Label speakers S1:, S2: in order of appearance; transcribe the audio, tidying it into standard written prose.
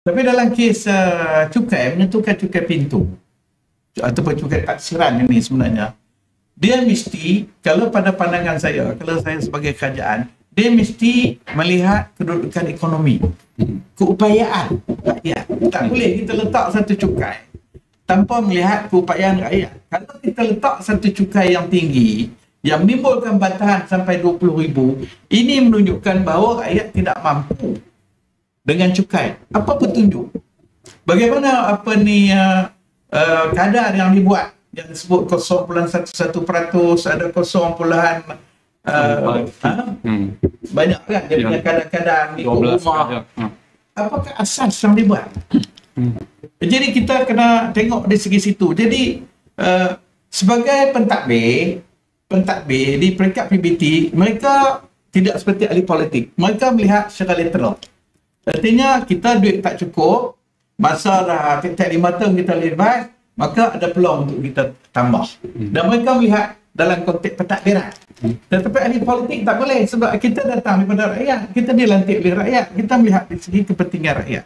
S1: Tapi dalam kes cukai, menentukan cukai pintu ataupun cukai taksiran ini sebenarnya, dia mesti, kalau pada pandangan saya, kalau saya sebagai kerajaan, dia mesti melihat kedudukan ekonomi, keupayaan rakyat. Tak boleh kita letak satu cukai tanpa melihat keupayaan rakyat. Kalau kita letak satu cukai yang tinggi, yang menimbulkan bantahan sampai 20,000, ini menunjukkan bahawa rakyat tidak mampu dengan cukai. Apa petunjuk? Bagaimana kadar yang dibuat yang disebut 0.11%, ada 0. Banyak kan dia punya kadar-kadar di rumah. Apakah asas yang dibuat? Jadi kita kena tengok dari segi situ. Jadi sebagai pentadbir di peringkat PBT, mereka tidak seperti ahli politik. Mereka melihat secara literal. Artinya kita duit tak cukup, masa dah tiap 5 tahun kita libat, maka ada peluang untuk kita tambah. Dan mereka melihat dalam konteks pentadbiran. Tetapi ahli politik tak boleh, sebab kita datang daripada rakyat, kita dilantik oleh rakyat, kita melihat dari segi kepentingan rakyat.